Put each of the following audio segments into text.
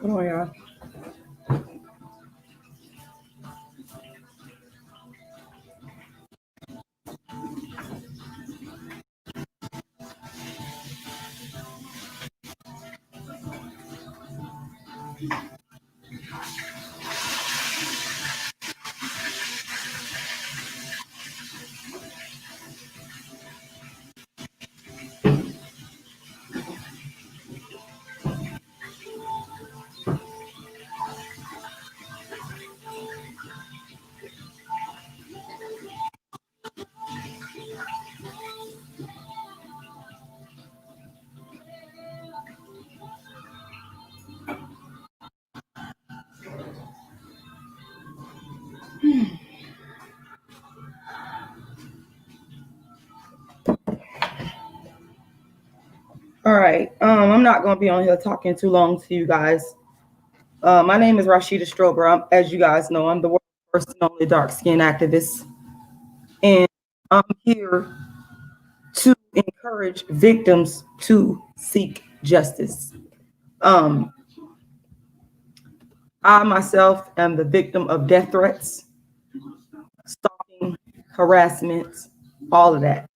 Hold on, y'all. All right. I'm not going to be on here talking too long to you guys. My name is Rashida Strober. As you guys know, I'm the world's first and only dark-skinned activist. And I'm here to encourage victims to seek justice. I myself am the victim of death threats, stalking, harassment, all of that.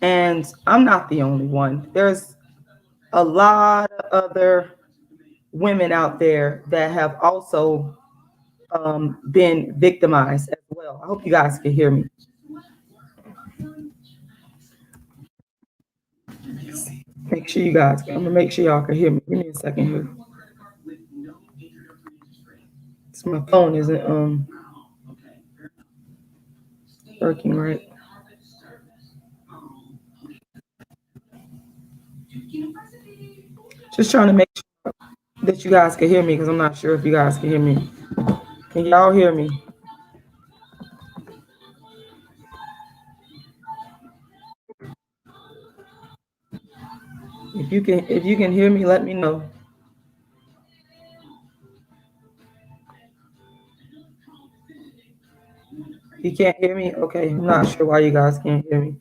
And I'm not the only one. There's a lot of other women out there that have also been victimized as well. I hope you guys can hear me. Make sure you guys, I'm gonna make sure y'all can hear me. Give me a second here. So my phone isn't working right. Just trying to make sure that you guys can hear me because I'm not sure if you guys can hear me. Can y'all hear me? If you can hear me, let me know. You can't hear me? Okay, I'm not sure why you guys can't hear me.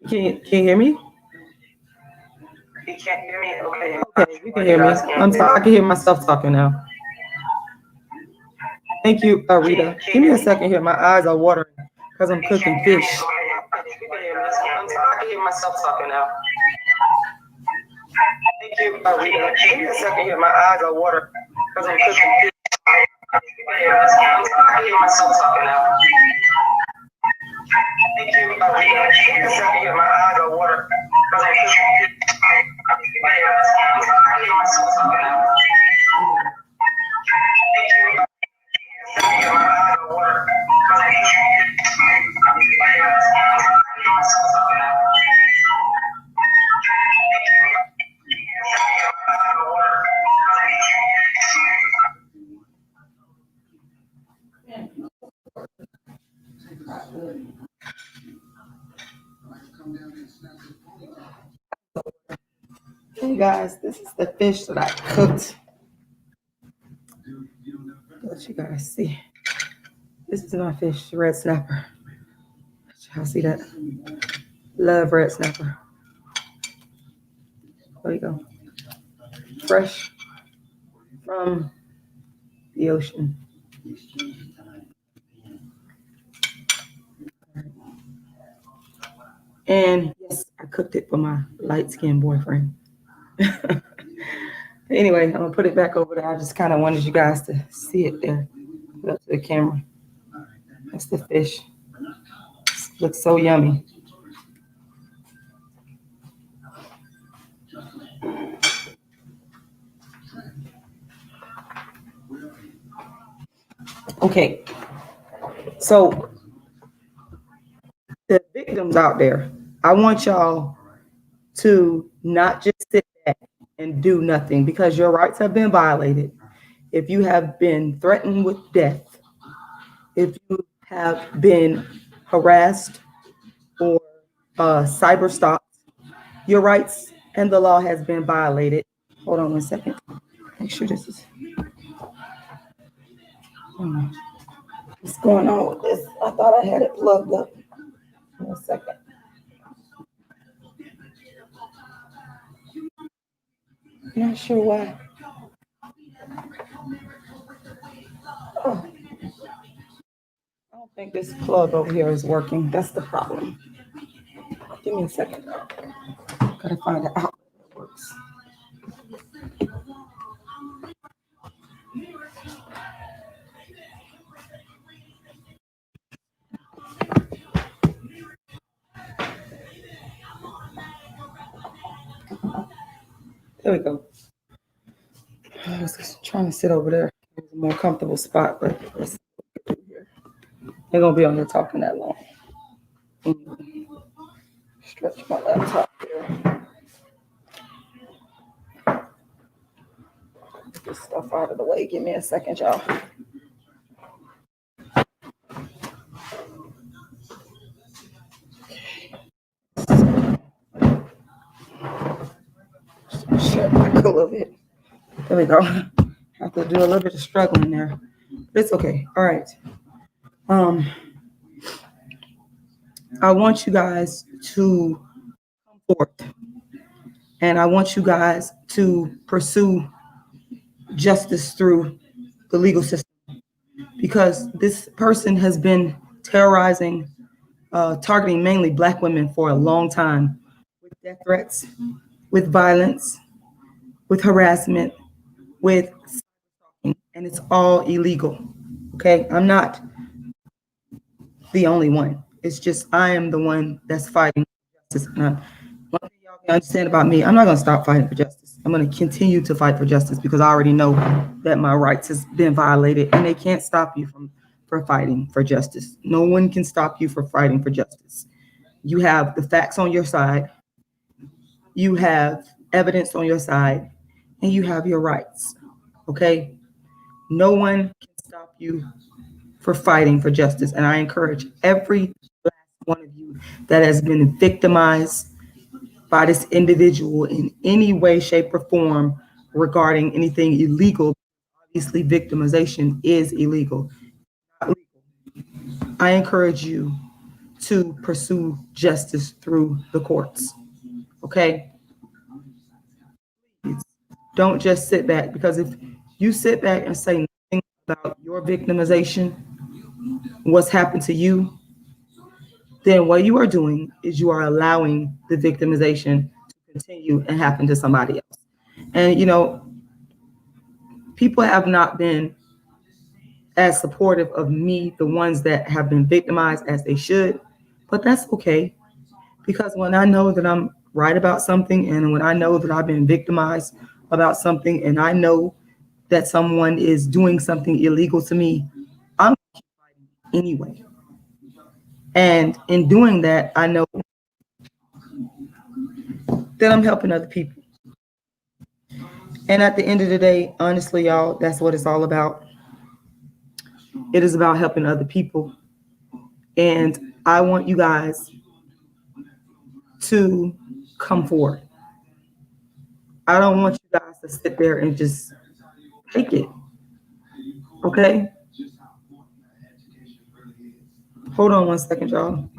Can you hear me? You can't hear me? Okay, you can hear me. I can hear myself talking now. Thank you, Rita. Give me a second here. My eyes are watering because I'm cooking fish. I can hear myself talking now. Thank you, Rita. Give me a second here. My eyes are watering because I'm cooking fish. I can hear myself talking now. Thank you, Rita. Give me a second here. My eyes are watering because I'm cooking fish. I can hear myself talking now. Thank you. Hey guys, this is the fish that I cooked. Let you guys see. This is my fish, red snapper. Y'all see that? Love red snapper. There you go. Fresh from the ocean. And yes, I cooked it for my light-skinned boyfriend. Anyway, I'm gonna put it back over there. I just kind of wanted you guys to see it there. Put up to the camera. That's the fish. It looks so yummy. Okay, so the victims out there, I want y'all to not just sit back and do nothing because your rights have been violated. If you have been threatened with death, if you have been harassed or cyber stalked, your rights and the law has been violated. Hold on 1 second. Make sure this is. What's going on with this? I thought I had it plugged up. 1 second. Not sure why. Oh, I don't think this plug over here is working. That's the problem. Give me a second. Gotta find an outlet that works. There we go. I was just trying to sit over there. It was a more comfortable spot, but they're gonna be on here talking that long. Stretch my laptop here. Get this stuff out of the way. Give me a second, y'all. Shut back a little bit. There we go. Have to do a little bit of struggling there. But it's okay. All right. I want you guys to come forth, and I want you guys to pursue justice through the legal system, because this person has been terrorizing, targeting mainly Black women for a long time with death threats, with violence, with harassment, with, and it's all illegal. Okay, I'm not the only one. It's just I am the one that's fighting for justice. And one thing y'all can understand about me, I'm not going to stop fighting for justice. I'm going to continue to fight for justice because I already know that my rights has been violated, and they can't stop you from fighting for justice. No one can stop you from fighting for justice. You have the facts on your side, you have evidence on your side, and you have your rights. Okay? No one can stop you for fighting for justice. And I encourage every last one of you that has been victimized by this individual in any way, shape, or form regarding anything illegal. Obviously, victimization is illegal. I encourage you to pursue justice through the courts. Okay? Don't just sit back, because if you sit back and say nothing about your victimization, what's happened to you, then what you are doing is you are allowing the victimization to continue and happen to somebody else. And, people have not been as supportive of me, the ones that have been victimized, as they should, but that's okay. Because when I know that I'm right about something, and when I know that I've been victimized about something, and I know that someone is doing something illegal to me, I'm fighting anyway. And in doing that, I know that I'm helping other people. And at the end of the day, honestly, y'all, that's what it's all about. It is about helping other people. And I want you guys to come forward. I don't want you guys to sit there and just take it. Okay? Hold on one second, y'all.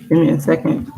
Give me a second.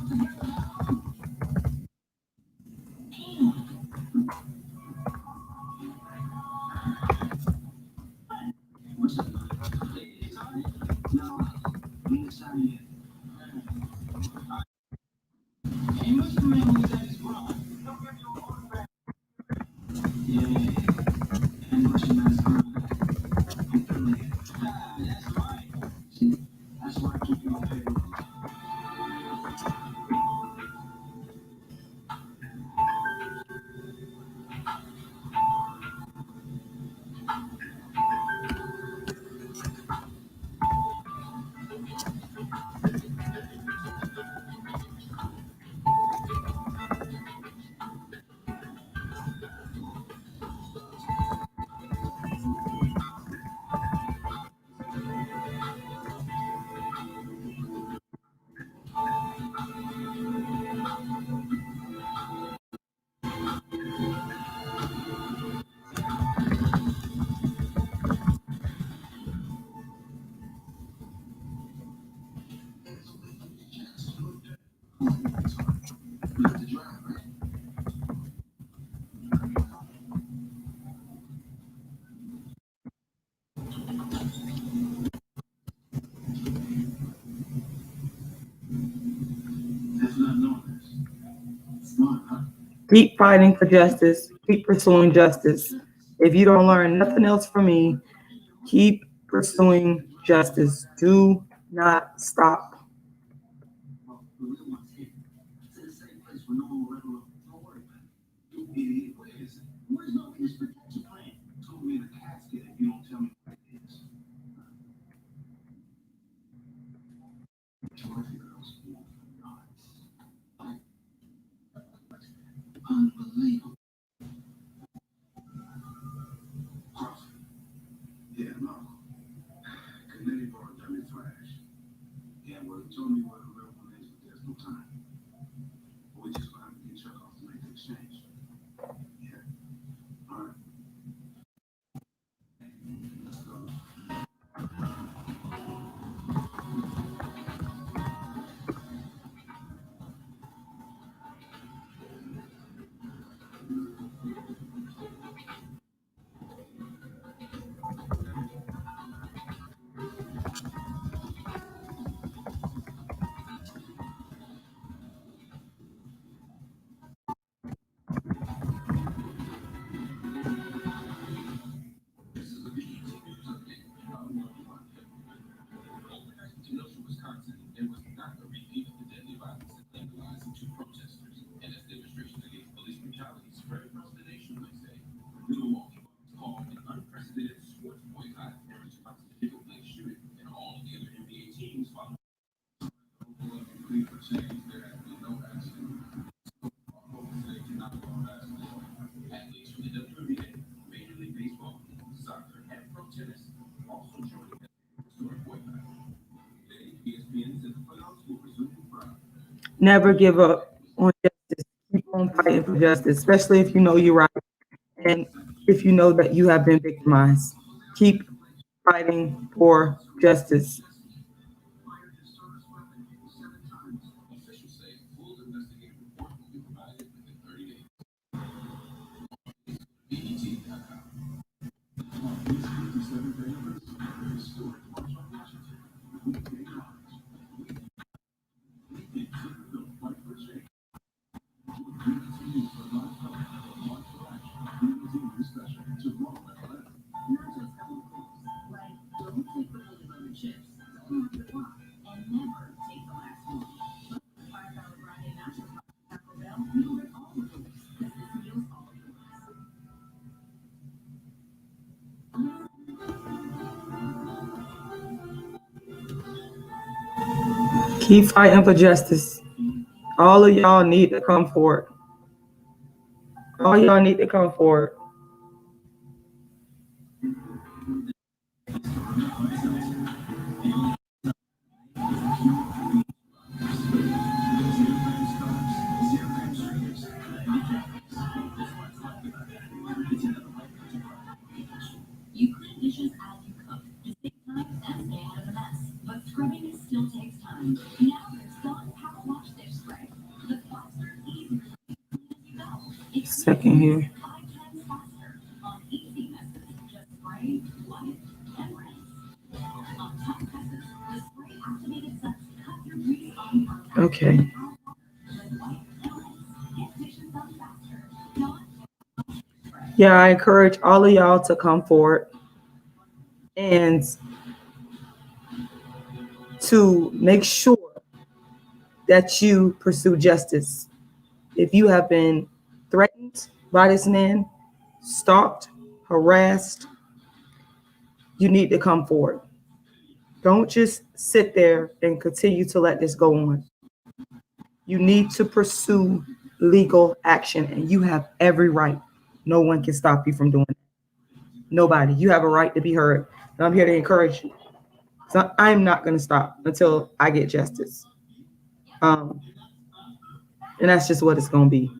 Keep fighting for justice. Keep pursuing justice. If you don't learn nothing else from me, keep pursuing justice. Do not stop. Never give up on justice. Keep on fighting for justice, especially if you know you're right and if you know that you have been victimized. Keep fighting for justice. Keep fighting for justice. All of y'all need to come forward. All y'all need to come forward. Second here. Okay. Yeah, I encourage all of y'all to come forward and to make sure that you pursue justice. If you have been threatened by this man, stalked, harassed, you need to come forward. Don't just sit there and continue to let this go on. You need to pursue legal action, and you have every right. No one can stop you from doing it. Nobody. You have a right to be heard. And I'm here to encourage you. So I'm not going to stop until I get justice. And that's just what it's going to be.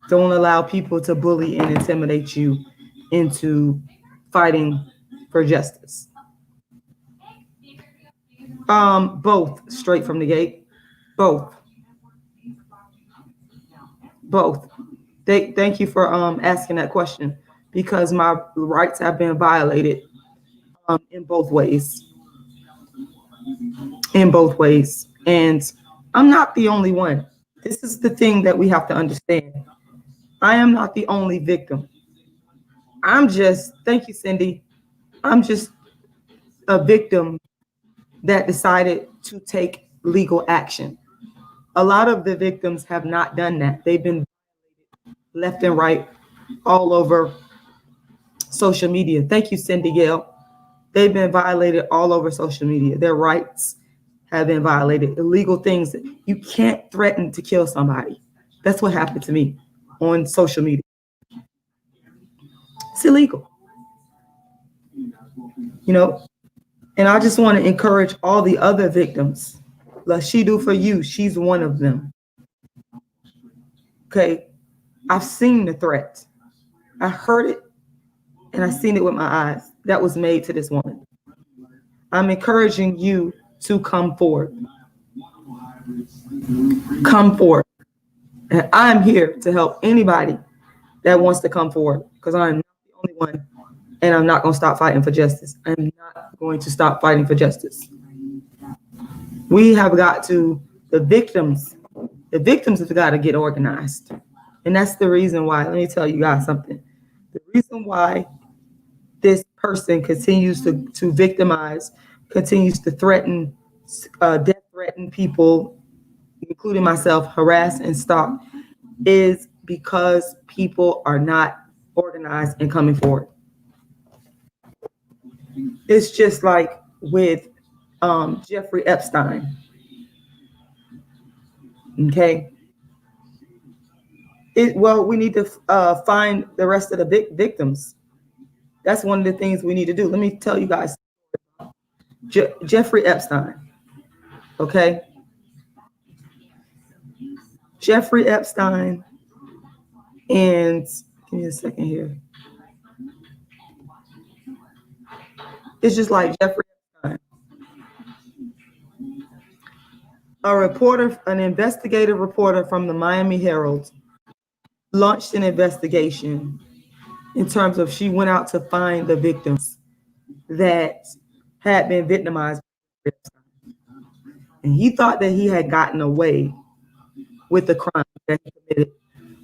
Don't allow people to bully and intimidate you into fighting for justice. Both, straight from the gate. Both. Both. Thank you for asking that question, because my rights have been violated in both ways. In both ways. And I'm not the only one. This is the thing that we have to understand. I am not the only victim. Thank you, Cindy. I'm just a victim that decided to take legal action. A lot of the victims have not done that. They've been left and right all over social media. Thank you, Cindy Gale. They've been violated all over social media. Their rights have been violated. Illegal things. You can't threaten to kill somebody. That's what happened to me on social media. It's illegal. You know, and I just want to encourage all the other victims. Rashida for you, she's one of them. Okay. I've seen the threat. I heard it and I seen it with my eyes that was made to this woman. I'm encouraging you to come forward. Come forward. And I'm here to help anybody that wants to come forward, because I'm not the only one, and I'm not going to stop fighting for justice. I'm not going to stop fighting for justice. We have got to, the victims have got to get organized. And that's the reason why, let me tell you guys something. The reason why this person continues to victimize, continues to threaten, death threaten people, including myself, harass and stalk, is because people are not organized and coming forward. It's just like with Jeffrey Epstein. Okay. We need to find the rest of the victims. That's one of the things we need to do. Let me tell you guys, Jeffrey Epstein. Okay. Jeffrey Epstein, and give me a second here. It's just like Jeffrey Epstein. A reporter, an investigative reporter from the Miami Herald, launched an investigation in terms of, she went out to find the victims that had been victimized. And he thought that he had gotten away with the crime that he committed.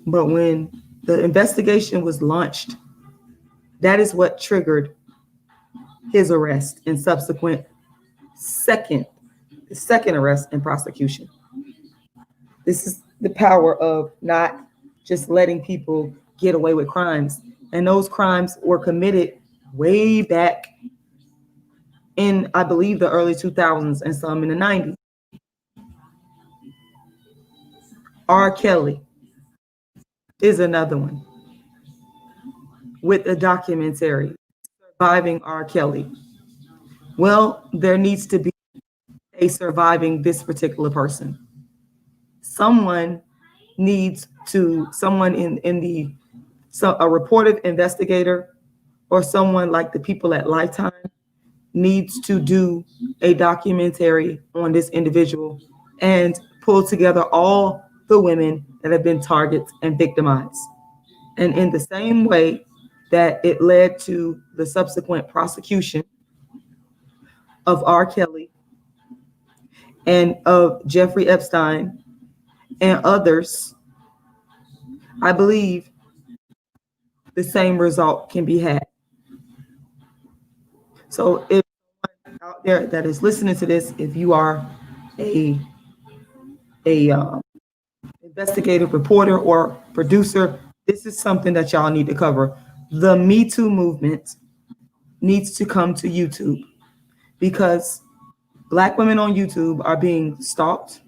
But when the investigation was launched, that is what triggered his arrest and subsequent second arrest and prosecution. This is the power of not just letting people get away with crimes. And those crimes were committed way back in, I believe, the early 2000s and some in the 90s. R. Kelly is another one with a documentary, Surviving R. Kelly. Well, there needs to be a surviving this particular person. Someone needs to, a reported investigator or someone like the people at Lifetime needs to do a documentary on this individual and pull together all the women that have been targets and victimized. And in the same way that it led to the subsequent prosecution of R. Kelly and of Jeffrey Epstein and others, I believe the same result can be had. So if anyone out there that is listening to this, if you are a investigative reporter or producer, this is something that y'all need to cover. The Me Too movement needs to come to YouTube, because Black women on YouTube are being stalked,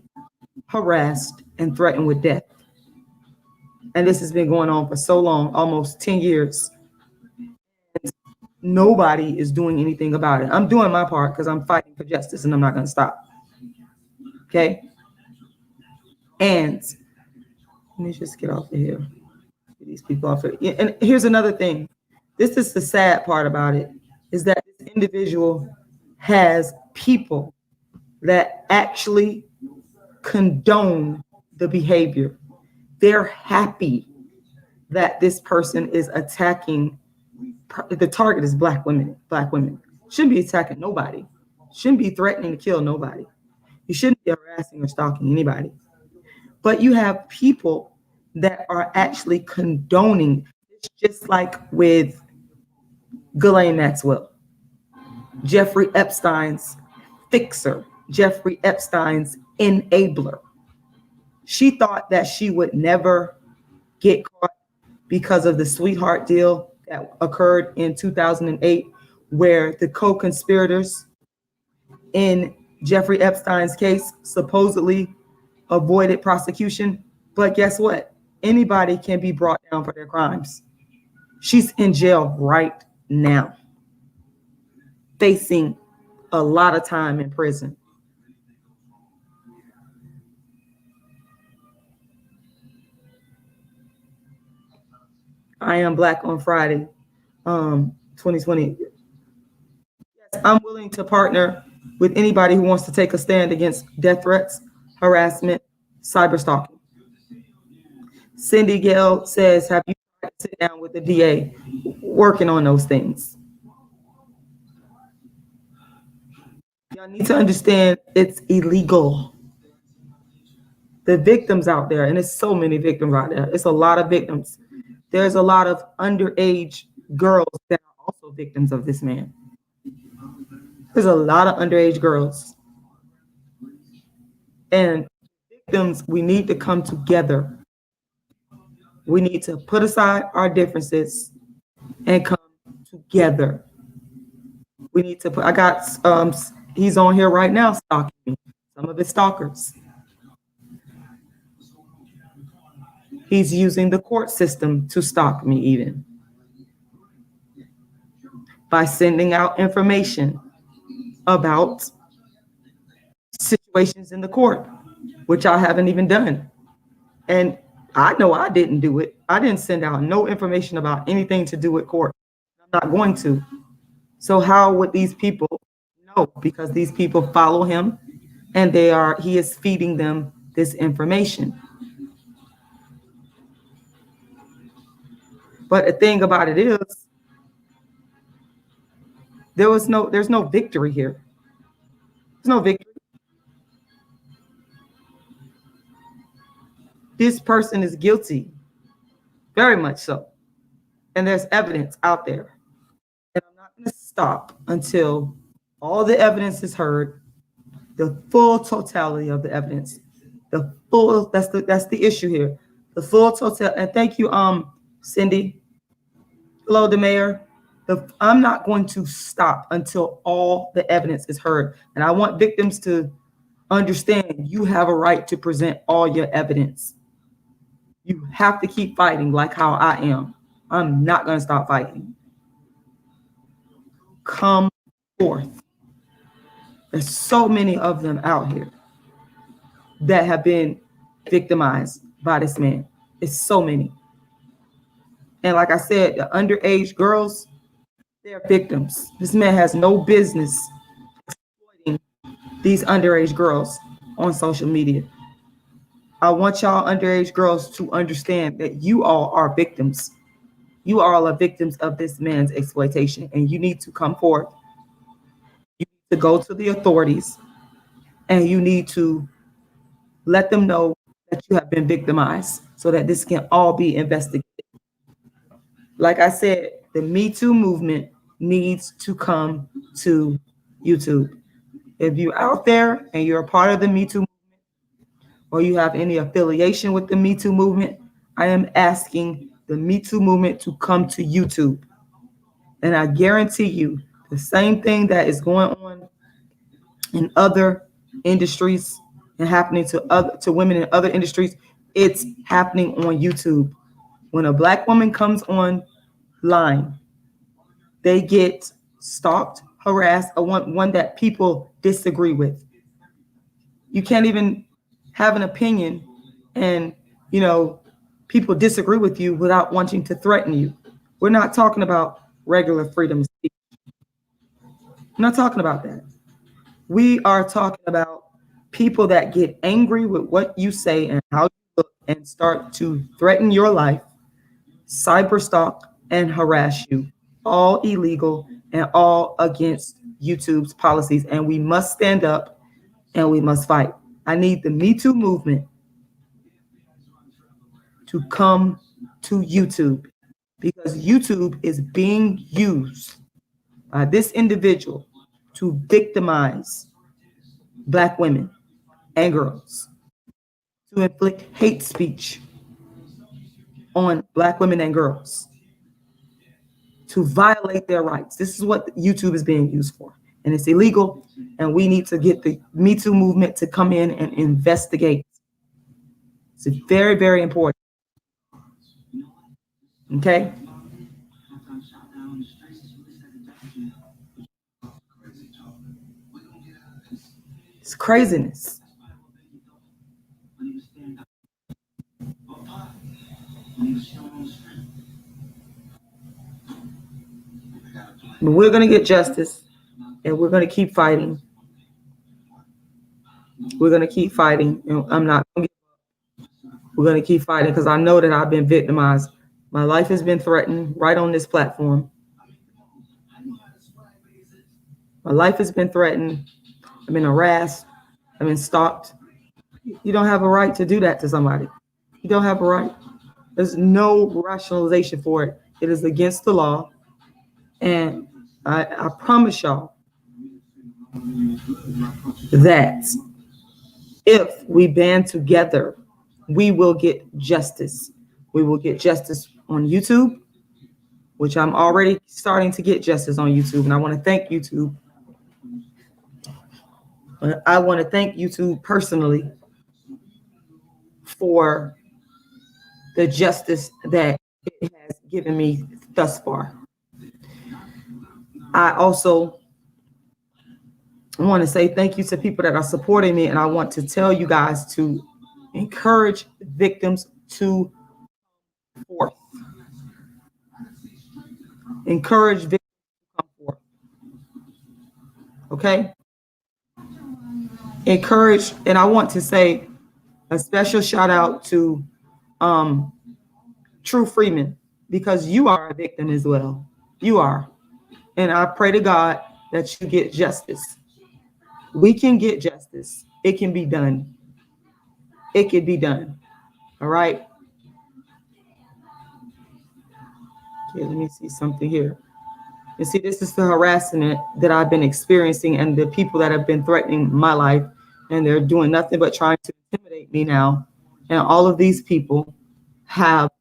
harassed, and threatened with death. And this has been going on for so long, almost 10 years. And nobody is doing anything about it. I'm doing my part because I'm fighting for justice and I'm not going to stop. Okay? And let me just get off of here. Get these people off of here. And here's another thing. This is the sad part about it, is that this individual has people that actually condone the behavior. They're happy that this person is attacking. The target is Black women. Black women shouldn't be attacking nobody. Shouldn't be threatening to kill nobody. You shouldn't be harassing or stalking anybody. But you have people that are actually condoning. It's just like with Ghislaine Maxwell, Jeffrey Epstein's fixer, Jeffrey Epstein's enabler. She thought that she would never get caught because of the sweetheart deal that occurred in 2008, where the co-conspirators in Jeffrey Epstein's case supposedly avoided prosecution. But guess what? Anybody can be brought down for their crimes. She's in jail right now, facing a lot of time in prison. I am Black on Friday, 2020. Yes, I'm willing to partner with anybody who wants to take a stand against death threats, harassment, cyber stalking. Cindy Gale says, have you tried to sit down with the DA working on those things? Y'all need to understand it's illegal. The victims out there, and there's so many victims out there. It's a lot of victims. There's a lot of underage girls that are also victims of this man. There's a lot of underage girls. And victims, we need to come together. We need to put aside our differences and come together. We need to put, I got, he's on here right now stalking me, some of his stalkers. He's using the court system to stalk me even by sending out information about situations in the court, which I haven't even done. And I know I didn't do it. I didn't send out no information about anything to do with court. I'm not going to. So how would these people know? Because these people follow him and he is feeding them this information. But the thing about it is, there's no victory here. There's no victory. This person is guilty, very much so. And there's evidence out there. And I'm not going to stop until all the evidence is heard, the full totality of the evidence, that's the issue here. The full total. And thank you, Cindy. Hello, the mayor. I'm not going to stop until all the evidence is heard. And I want victims to understand you have a right to present all your evidence. You have to keep fighting like how I am. I'm not going to stop fighting. Come forth. There's so many of them out here that have been victimized by this man. It's so many. And like I said, the underage girls, they're victims. This man has no business exploiting these underage girls on social media. I want y'all underage girls to understand that you all are victims. You all are victims of this man's exploitation, and you need to come forward. You need to go to the authorities, and you need to let them know that you have been victimized so that this can all be investigated. Like I said, the Me Too movement needs to come to YouTube. If you're out there and you're a part of the Me Too movement, or you have any affiliation with the Me Too movement, I am asking the Me Too movement to come to YouTube. And I guarantee you, the same thing that is going on in other industries and happening to women in other industries, it's happening on YouTube. When a Black woman comes online, they get stalked, harassed, or one that people disagree with. You can't even have an opinion and, people disagree with you without wanting to threaten you. We're not talking about regular freedom of speech. I'm not talking about that. We are talking about people that get angry with what you say and how you look and start to threaten your life, cyber stalk, and harass you. All illegal and all against YouTube's policies. And we must stand up and we must fight. I need the Me Too movement to come to YouTube, because YouTube is being used by this individual to victimize Black women and girls, to inflict hate speech on Black women and girls, to violate their rights. This is what YouTube is being used for, and it's illegal, and we need to get the Me Too movement to come in and investigate. It's very, very important. Okay? It's craziness. But we're going to get justice, and we're going to keep fighting. We're going to keep fighting, and I'm not going to give up. We're going to keep fighting, because I know that I've been victimized. My life has been threatened right on this platform. My life has been threatened. I've been harassed. I've been stalked. You don't have a right to do that to somebody. You don't have a right. There's no rationalization for it. It is against the law. And I promise y'all that if we band together, we will get justice. We will get justice on YouTube, which I'm already starting to get justice on YouTube. And I want to thank YouTube. I want to thank YouTube personally for the justice that it has given me thus far. I also want to say thank you to people that are supporting me, and I want to tell you guys to encourage victims to come forth. Encourage victims to come forth. Okay? Encourage, and I want to say a special shout out to True Freeman, because you are a victim as well. You are. And I pray to God that you get justice. We can get justice. It can be done. It can be done. All right. Okay, let me see something here. You see, this is the harassment that I've been experiencing, and the people that have been threatening my life, and they're doing nothing but trying to intimidate me now. And all of these people have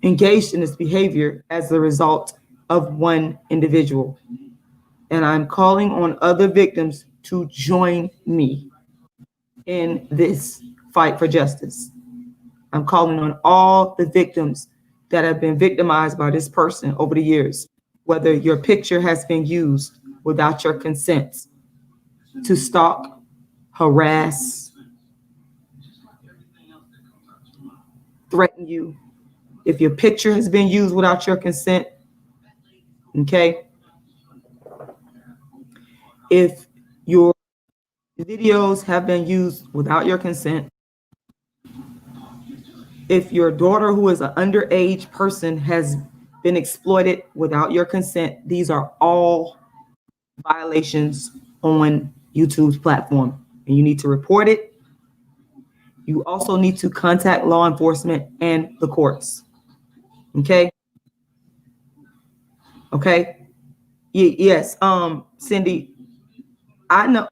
engaged in this behavior as a result of one individual. And I'm calling on other victims to join me in this fight for justice. I'm calling on all the victims that have been victimized by this person over the years, whether your picture has been used without your consent to stalk, harass, threaten you. If your picture has been used without your consent, okay? If your videos have been used without your consent, if your daughter, who is an underage person, has been exploited without your consent, these are all violations on YouTube's platform, and you need to report it. You also need to contact law enforcement and the courts. Okay? Okay? Yes, Cindy, I know,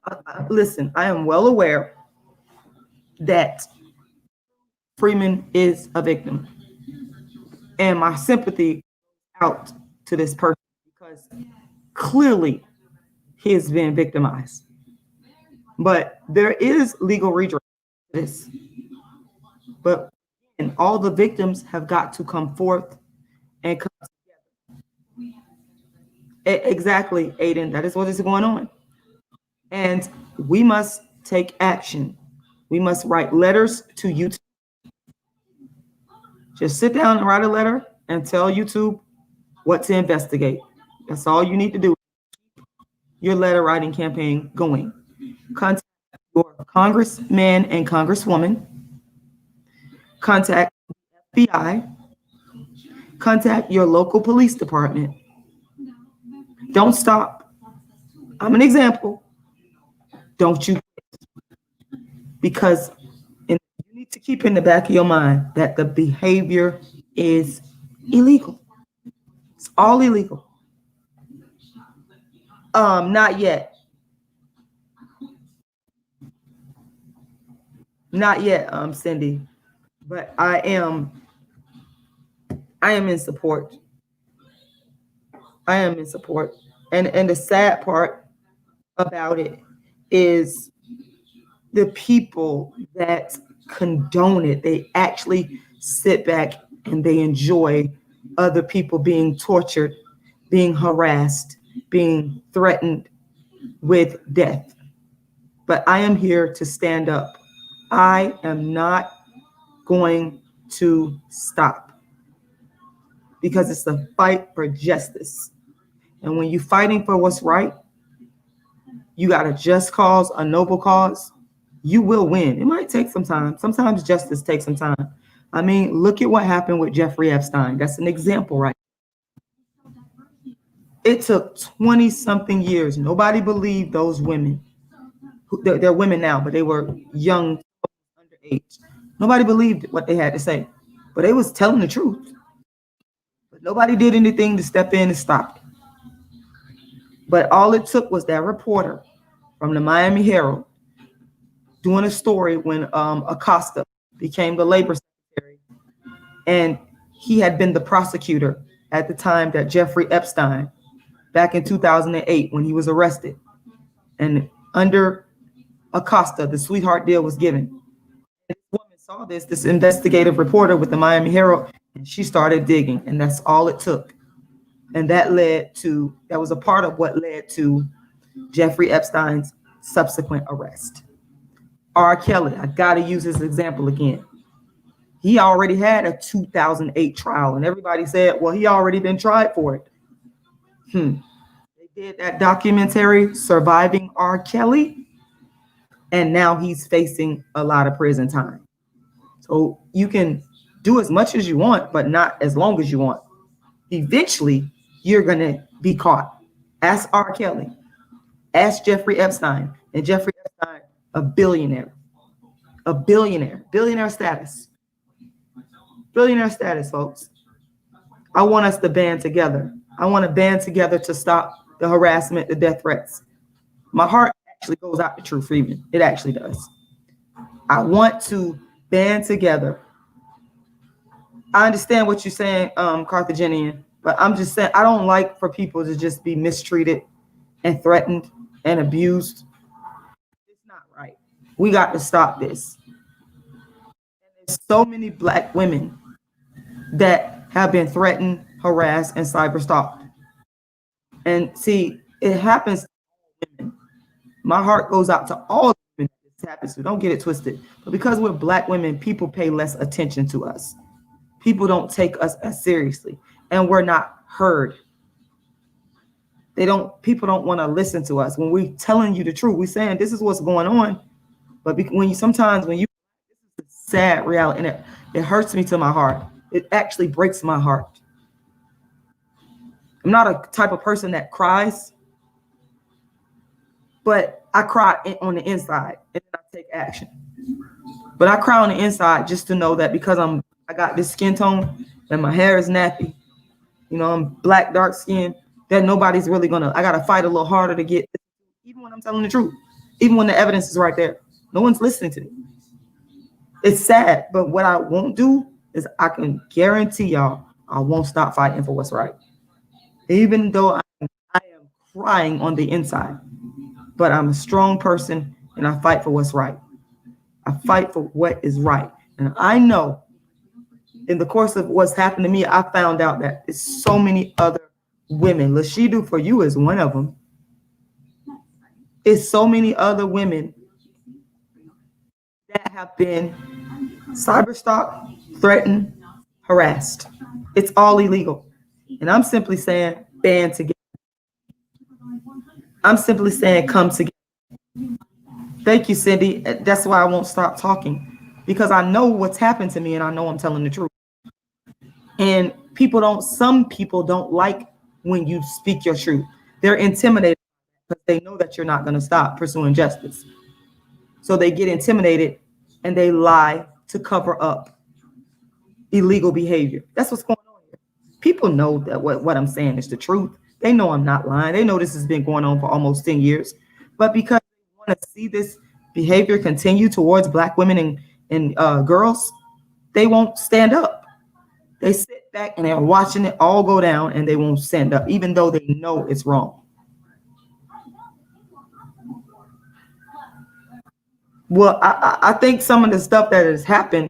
listen, I am well aware that Freeman is a victim, and my sympathy out to this person, because clearly he has been victimized. But there is legal redress for this. But and all the victims have got to come forth and come together. Exactly, Aiden. That is what is going on. And we must take action. We must write letters to YouTube. Just sit down and write a letter and tell YouTube what to investigate. That's all you need to do. Your letter writing campaign going. Contact your congressman and congresswoman. Contact the FBI. Contact your local police department. Don't stop. I'm an example. Don't you? Because you need to keep in the back of your mind that the behavior is illegal. It's all illegal. Not yet. Not yet, Cindy. But I am in support. I am in support. And the sad part about it is the people that condone it, they actually sit back and they enjoy other people being tortured, being harassed, being threatened with death. But I am here to stand up. I am not going to stop because it's a fight for justice. And when you're fighting for what's right, you got a just cause, a noble cause, you will win. It might take some time. Sometimes justice takes some time. I mean, look at what happened with Jeffrey Epstein. That's an example, right? It took 20 something years. Nobody believed those women. They're women now, but they were young, underage. Nobody believed what they had to say, but they was telling the truth. But nobody did anything to step in and stop it. But all it took was that reporter from the Miami Herald doing a story when Acosta became the labor secretary, and he had been the prosecutor at the time that Jeffrey Epstein, back in 2008 when he was arrested. And under Acosta, the sweetheart deal was given. And this woman saw this investigative reporter with the Miami Herald, and she started digging, and that's all it took. And that was a part of what led to Jeffrey Epstein's subsequent arrest. R. Kelly, I got to use his example again. He already had a 2008 trial, and everybody said, well, he already been tried for it. They did that documentary, Surviving R. Kelly, and now he's facing a lot of prison time. So you can do as much as you want, but not as long as you want. Eventually, you're going to be caught. Ask R. Kelly. Ask Jeffrey Epstein. And Jeffrey Epstein, a billionaire. A billionaire. Billionaire status. Billionaire status, folks. I want us to band together. I want to band together to stop the harassment, the death threats. My heart actually goes out to True Freeman. It actually does. I want to band together. I understand what you're saying, Carthaginian, but I'm just saying I don't like for people to just be mistreated and threatened and abused. It's not right. We got to stop this. And there's so many Black women that have been threatened, harassed, and cyberstalked. And see, it happens to all women. My heart goes out to all women that this happens to. Don't get it twisted. But because we're Black women, people pay less attention to us. People don't take us as seriously, and we're not heard. People don't want to listen to us when we're telling you the truth. We're saying this is what's going on, but sometimes when you, this is a sad reality, and it hurts me to my heart. It actually breaks my heart. I'm not a type of person that cries, but I cry on the inside and then I take action. But I cry on the inside just to know that because I got this skin tone and my hair is nappy, I'm Black, dark skin, that nobody's really I got to fight a little harder to get, even when I'm telling the truth, even when the evidence is right there. No one's listening to me. It's sad, but what I won't do is I can guarantee y'all I won't stop fighting for what's right. Even though I am crying on the inside, but I'm a strong person and I fight for what's right. I fight for what is right. And I know in the course of what's happened to me, I found out that there's so many other women. Rashida, for you, is one of them. It's so many other women that have been cyberstalked, threatened, harassed. It's all illegal. And I'm simply saying, band together. I'm simply saying, come together. Thank you, Cindy. That's why I won't stop talking, because I know what's happened to me and I know I'm telling the truth. And some people don't like when you speak your truth. They're intimidated because they know that you're not going to stop pursuing justice. So they get intimidated and they lie to cover up illegal behavior. That's what's going on here. People know that what I'm saying is the truth. They know I'm not lying. They know this has been going on for almost 10 years. But because they want to see this behavior continue towards Black women and girls, they won't stand up. They sit back and they're watching it all go down, and they won't stand up, even though they know it's wrong. Well, I think some of the stuff that has happened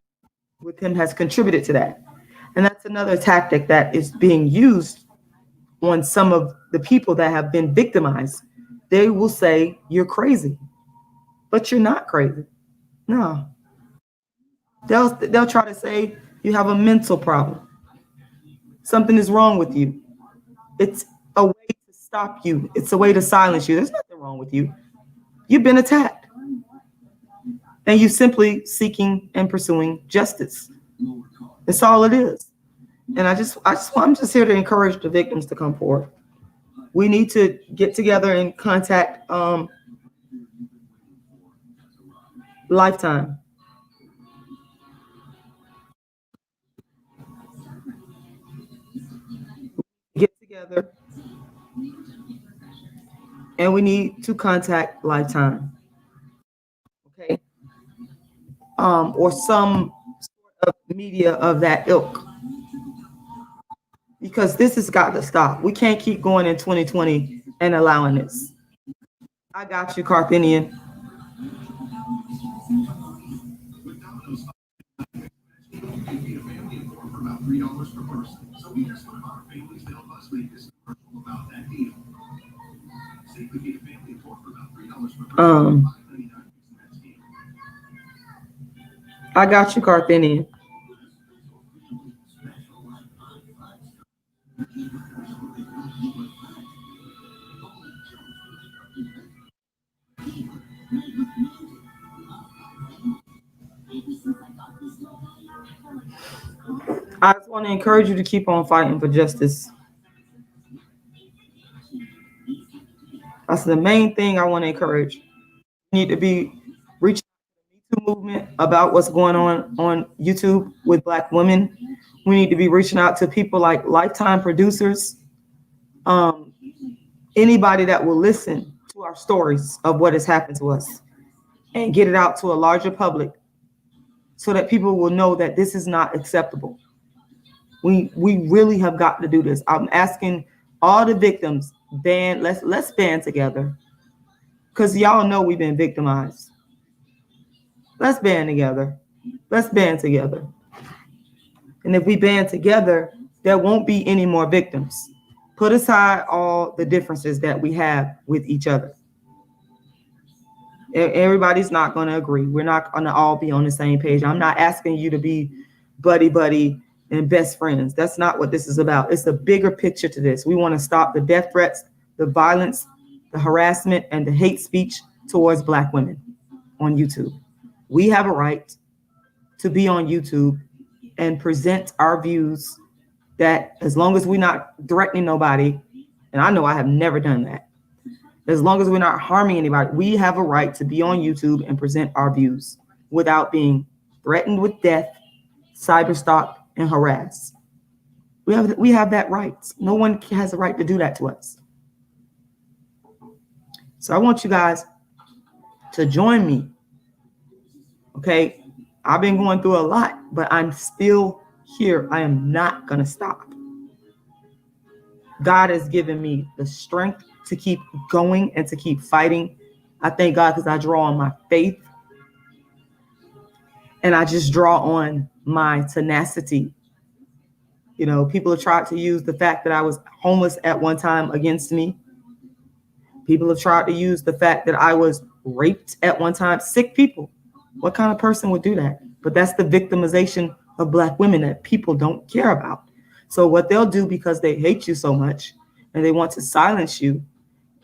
with him has contributed to that. And that's another tactic that is being used on some of the people that have been victimized. They will say, you're crazy, but you're not crazy. No. They'll try to say you have a mental problem. Something is wrong with you. It's a way to stop you. It's a way to silence you. There's nothing wrong with you. You've been attacked. And you're simply seeking and pursuing justice. That's all it is. And I'm just here to encourage the victims to come forward. We need to get together and contact Lifetime. Get together and we need to contact Lifetime. Okay. Or some sort of media of that ilk. Because this has got to stop. We can't keep going in 2020 and allowing this. I got you, Carpinian. I got you, Carpinian. I just want to encourage you to keep on fighting for justice. That's the main thing I want to encourage. You need to be reaching out to the Me Too movement about what's going on YouTube with Black women. We need to be reaching out to people like Lifetime producers, anybody that will listen to our stories of what has happened to us and get it out to a larger public so that people will know that this is not acceptable. We really have got to do this. I'm asking all the victims, let's band together. Because y'all know we've been victimized. Let's band together. Let's band together. And if we band together, there won't be any more victims. Put aside all the differences that we have with each other. Everybody's not going to agree. We're not going to all be on the same page. I'm not asking you to be buddy and best friends. That's not what this is about. It's a bigger picture to this. We want to stop the death threats, the violence, the harassment, and the hate speech towards Black women on YouTube. We have a right to be on YouTube and present our views, that as long as we're not threatening nobody, and I know I have never done that, as long as we're not harming anybody, we have a right to be on YouTube and present our views without being threatened with death, cyberstalked, and harassed. We have that right. No one has a right to do that to us. So I want you guys to join me. Okay, I've been going through a lot, but I'm still here. I am not going to stop. God has given me the strength to keep going and to keep fighting. I thank God because I draw on my faith. And I just draw on my tenacity. You know, people have tried to use the fact that I was homeless at one time against me. People have tried to use the fact that I was raped at one time. Sick people. What kind of person would do that? But that's the victimization of Black women that people don't care about. So what they'll do, because they hate you so much and they want to silence you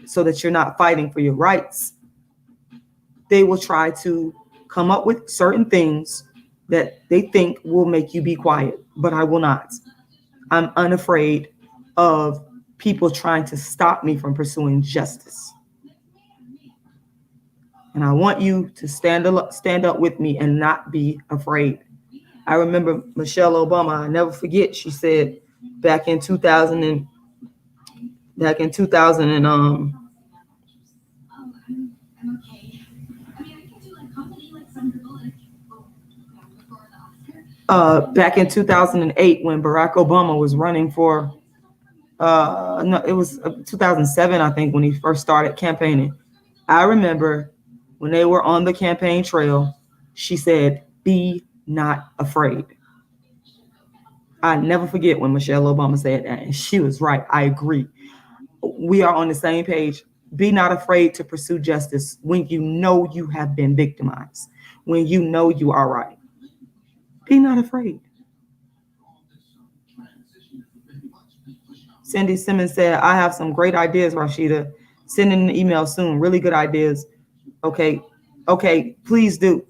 so that you're not fighting for your rights, they will try to come up with certain things that they think will make you be quiet, but I will not. I'm unafraid of people trying to stop me from pursuing justice. And I want you to stand up with me and not be afraid. I remember Michelle Obama. I never forget. She said back in 2000 and back in 2000 and back in 2008 when Barack Obama was running for no, it was 2007, I think, when he first started campaigning. I remember when they were on the campaign trail, she said, "Be not afraid." I never forget when Michelle Obama said that, and she was right. I agree. We are on the same page. Be not afraid to pursue justice when you know you have been victimized, when you know you are right. Be not afraid. Cindy Simmons said, I have some great ideas, Rashida. Send in an email soon. Really good ideas. Okay. Okay. Please do.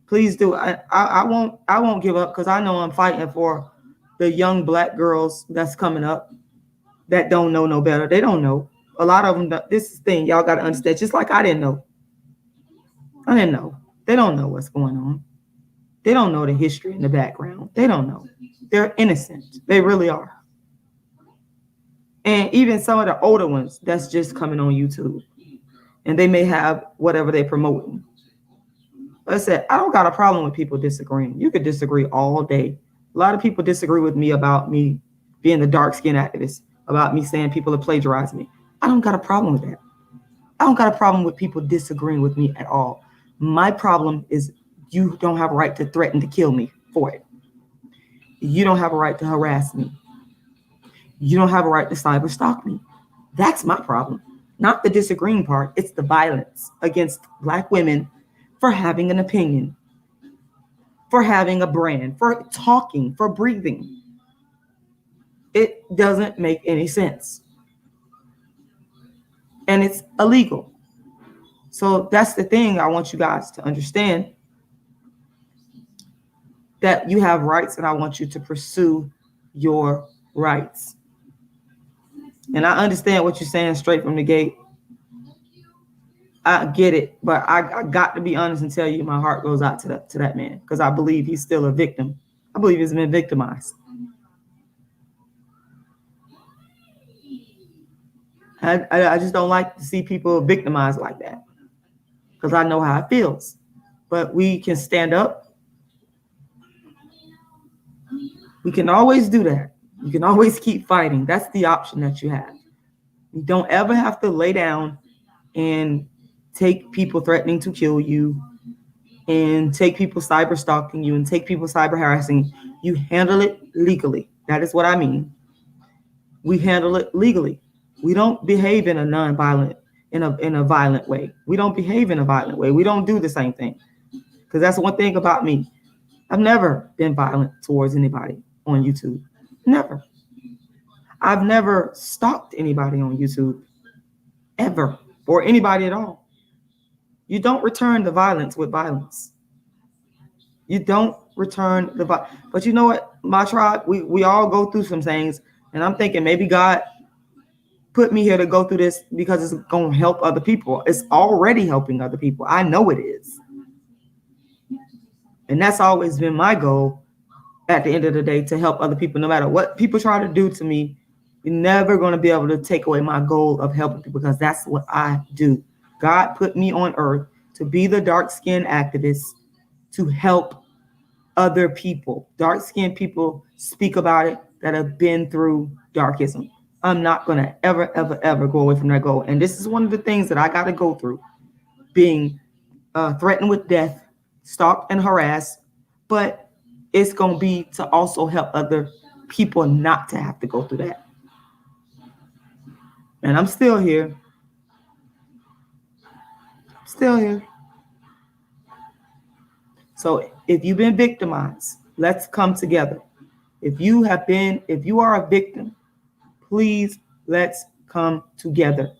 Please do. I won't give up because I know I'm fighting for the young Black girls that's coming up that don't know no better. They don't know. A lot of them, this is the thing, y'all got to understand. Just like I didn't know. I didn't know. They don't know what's going on. They don't know the history and the background. They don't know. They're innocent. They really are. And even some of the older ones that's just coming on YouTube. And they may have whatever they're promoting. Like I said, I don't got a problem with people disagreeing. You could disagree all day. A lot of people disagree with me about me being the dark-skinned activist, about me saying people are plagiarizing me. I don't got a problem with that. I don't got a problem with people disagreeing with me at all. My problem is you don't have a right to threaten to kill me for it. You don't have a right to harass me. You don't have a right to cyber stalk me. That's my problem. Not the disagreeing part. It's the violence against Black women for having an opinion, for having a brand, for talking, for breathing. It doesn't make any sense. And it's illegal. So that's the thing I want you guys to understand, that you have rights and I want you to pursue your rights. And I understand what you're saying straight from the gate. I get it, but I got to be honest and tell you my heart goes out to that man because I believe he's still a victim. I believe he's been victimized. I just don't like to see people victimized like that because I know how it feels. But we can stand up. We can always do that. You can always keep fighting. That's the option that you have. You don't ever have to lay down and take people threatening to kill you and take people cyber stalking you and take people cyber harassing. You handle it legally. That is what I mean. We handle it legally. We don't behave in a non-violent, in a violent way. We don't behave in a violent way. We don't do the same thing. Because that's one thing about me. I've never been violent towards anybody on YouTube. Never. I've never stalked anybody on YouTube. Ever. Or anybody at all. You don't return the violence with violence. You don't return the violence. But you know what? My tribe, we all go through some things. And I'm thinking maybe God put me here to go through this because it's going to help other people. It's already helping other people. I know it is. And that's always been my goal at the end of the day, to help other people. No matter what people try to do to me, you're never going to be able to take away my goal of helping people because that's what I do. God put me on earth to be the dark-skinned activist, to help other people. Dark-skinned people speak about it that have been through darkism. I'm not going to ever, ever, ever go away from that goal. And this is one of the things that I got to go through, being threatened with death, stalked and harassed, but it's going to be to also help other people not to have to go through that. And I'm still here. Still here. So if you've been victimized, let's come together. If you are a victim, please let's come together.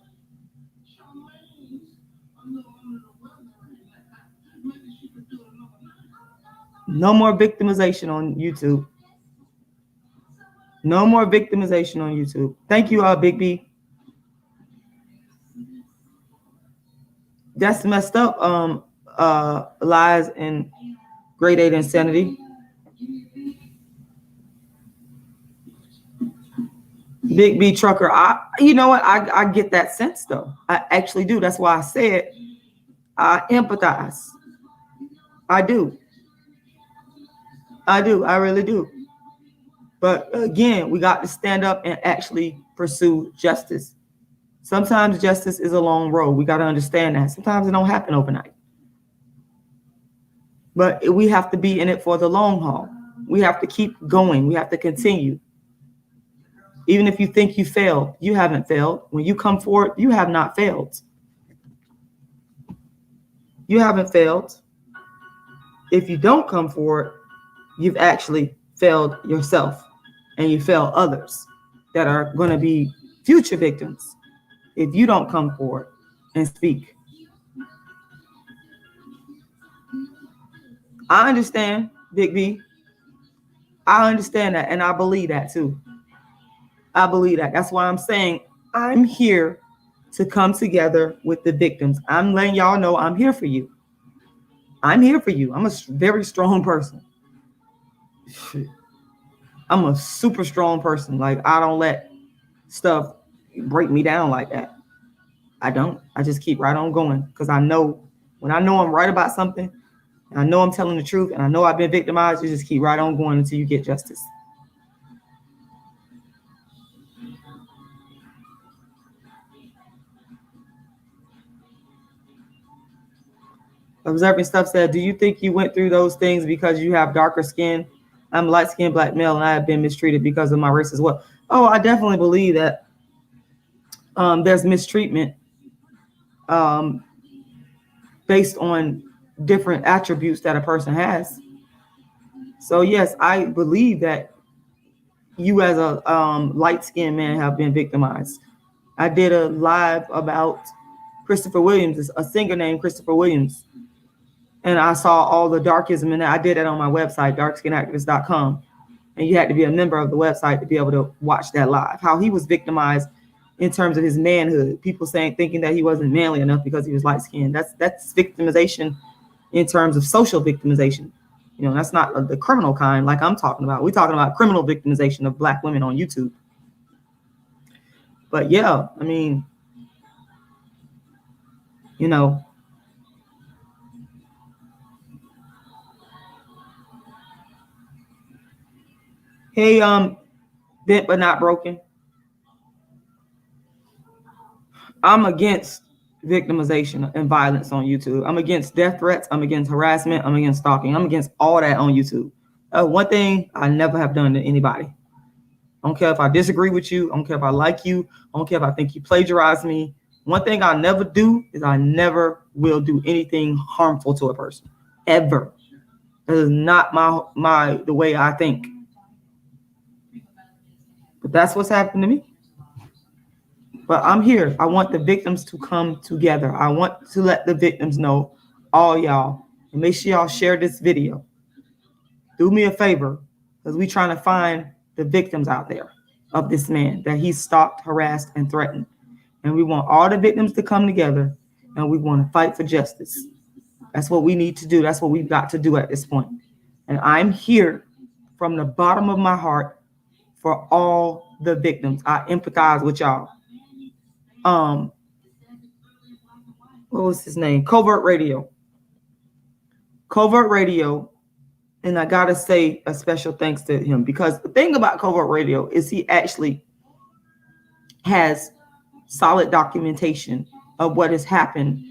No more victimization on YouTube. No more victimization on YouTube. Thank you, Big B. That's messed up. Lies and grade 8 insanity. Big B trucker. You know what? I get that sense though. I actually do. That's why I said I empathize. I do. I do. I really do. But again, we got to stand up and actually pursue justice. Sometimes justice is a long road. We got to understand that. Sometimes it don't happen overnight. But we have to be in it for the long haul. We have to keep going. We have to continue. Even if you think you failed, you haven't failed. When you come forward, you have not failed. You haven't failed. If you don't come forward, you've actually failed yourself, and you fail others that are going to be future victims if you don't come forward and speak. I understand, Big B. I understand that, and I believe that too. I believe that. That's why I'm saying I'm here to come together with the victims. I'm letting y'all know I'm here for you. I'm here for you. I'm a very strong person. I'm a super strong person. Like, I don't let stuff break me down like that. I don't. I just keep right on going, because I know when I know I'm right about something, and I know I'm telling the truth, and I know I've been victimized, you just keep right on going until you get justice. Observing stuff said, do you think you went through those things because you have darker skin? I'm light-skinned black male, and I have been mistreated because of my race as well. Oh, I definitely believe that there's mistreatment based on different attributes that a person has. So yes, I believe that you as a light-skinned man have been victimized. I did a live about Christopher Williams, a singer named Christopher Williams. And I saw all the darkism in that. I did that on my website, darkskinactivist.com. And you had to be a member of the website to be able to watch that live. How he was victimized in terms of his manhood. People thinking that he wasn't manly enough because he was light-skinned. That's victimization in terms of social victimization. You know, that's not the criminal kind like I'm talking about. We're talking about criminal victimization of black women on YouTube. But yeah, I mean, you know, hey, bent but not broken. I'm against victimization and violence on YouTube. I'm against death threats. I'm against harassment. I'm against stalking. I'm against all that on YouTube. One thing I never have done to anybody. I don't care if I disagree with you. I don't care if I like you. I don't care if I think you plagiarize me. One thing I never do is I never will do anything harmful to a person, ever. That is not the way I think. But that's what's happened to me. But I'm here. I want the victims to come together. I want to let the victims know, all y'all, and make sure y'all share this video. Do me a favor, because we're trying to find the victims out there of this man that he stalked, harassed, and threatened. And we want all the victims to come together, and we want to fight for justice. That's what we need to do. That's what we've got to do at this point. And I'm here from the bottom of my heart for all the victims. I empathize with y'all. What was his name? Covert Radio. Covert Radio. And I got to say a special thanks to him, because the thing about Covert Radio is he actually has solid documentation of what has happened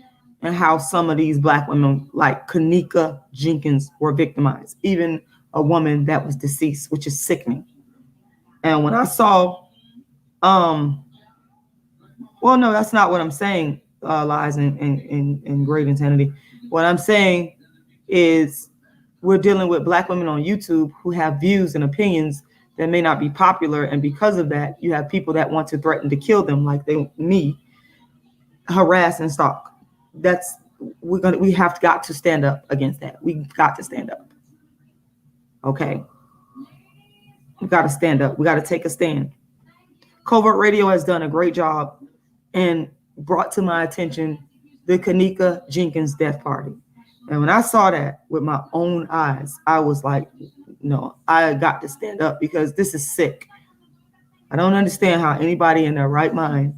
and how some of these black women like Kanika Jenkins were victimized, even a woman that was deceased, which is sickening. And when I saw, well, no, that's not what I'm saying, lies and great insanity. What I'm saying is we're dealing with black women on YouTube who have views and opinions that may not be popular. And because of that, you have people that want to threaten to kill them, like me, harass and stalk. We have got to stand up against that. We've got to stand up. Okay. We've got to stand up. We got to take a stand. Covert Radio has done a great job and brought to my attention the Kanika Jenkins death party. And when I saw that with my own eyes, I was like, no, I got to stand up, because this is sick. I don't understand how anybody in their right mind,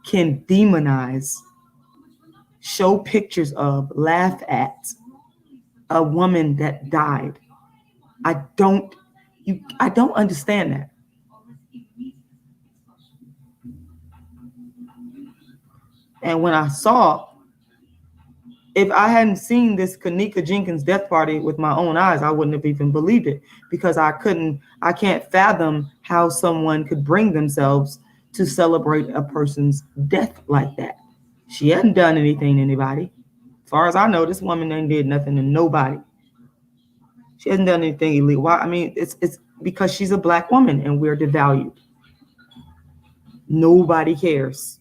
can demonize, show pictures of, laugh at a woman that died. I don't understand that. And when I saw, if I hadn't seen this Kanika Jenkins death party with my own eyes, I wouldn't have even believed it, because I can't fathom how someone could bring themselves to celebrate a person's death like that. She hadn't done anything to anybody. As far as I know, this woman ain't did nothing to nobody. She hasn't done anything illegal. Why? I mean, it's because she's a black woman and we're devalued. Nobody cares.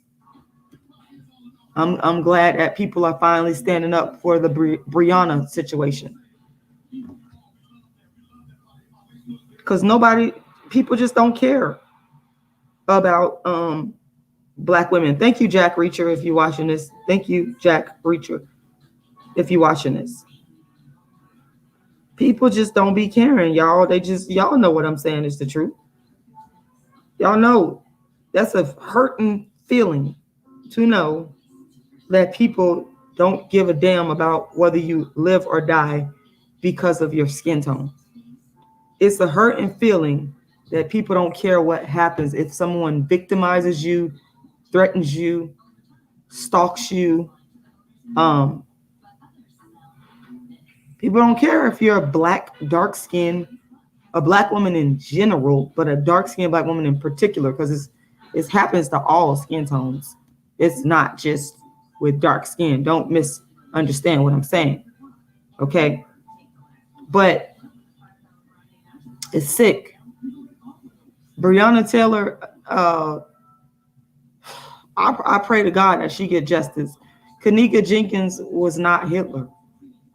I'm glad that people are finally standing up for the Brianna situation, because people just don't care about black women. Thank you, Jack Reacher, if you're watching this. Thank you, Jack Reacher, if you're watching this. People just don't be caring, y'all. Y'all know what I'm saying is the truth. Y'all know that's a hurting feeling to know that people don't give a damn about whether you live or die because of your skin tone. It's a hurting feeling that people don't care what happens if someone victimizes you, threatens you, stalks you. People don't care if you're a black, dark skin, a black woman in general, but a dark skinned black woman in particular, because it happens to all skin tones. It's not just with dark skin. Don't misunderstand what I'm saying. Okay. But it's sick. Breonna Taylor, I pray to God that she get justice. Kanika Jenkins was not Hitler.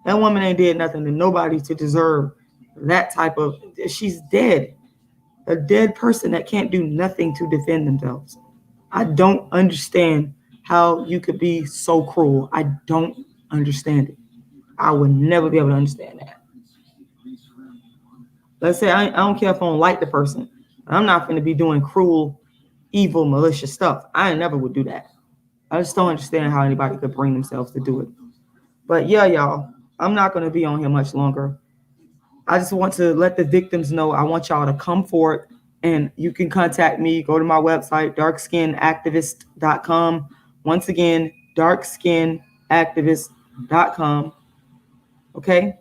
That woman ain't did nothing to nobody to deserve that type of. She's dead. A dead person that can't do nothing to defend themselves. I don't understand how you could be so cruel. I don't understand it. I would never be able to understand that. Let's say I don't care if I don't like the person. I'm not going to be doing cruel, evil, malicious stuff. I never would do that. I just don't understand how anybody could bring themselves to do it. But yeah, y'all, I'm not going to be on here much longer. I just want to let the victims know. I want y'all to come forward, and you can contact me. Go to my website, darkskinactivist.com. Once again, darkskinactivist.com. Okay.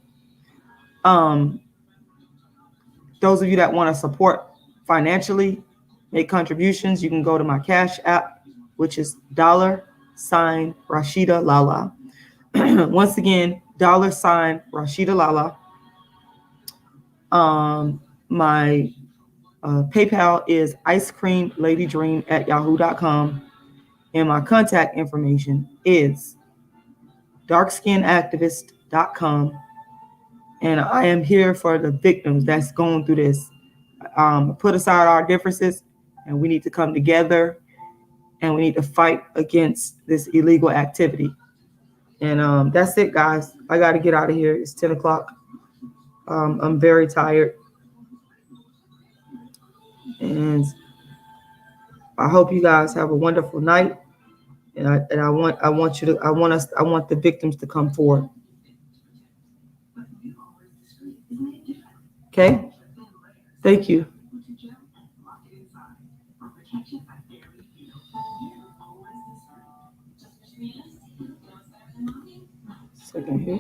Those of you that want to support financially, make contributions, you can go to my Cash App, which is $Rashida Once again, $Rashida Lala. My PayPal is icecreamladydream@yahoo.com. And my contact information is darkskinactivist.com. And I am here for the victims that's going through this. Put aside our differences, and we need to come together, and we need to fight against this illegal activity. And that's it, guys. I got to get out of here. It's 10 o'clock. I'm very tired. And I hope you guys have a wonderful night. And I want the victims to come forward. Okay? Thank you. Second here.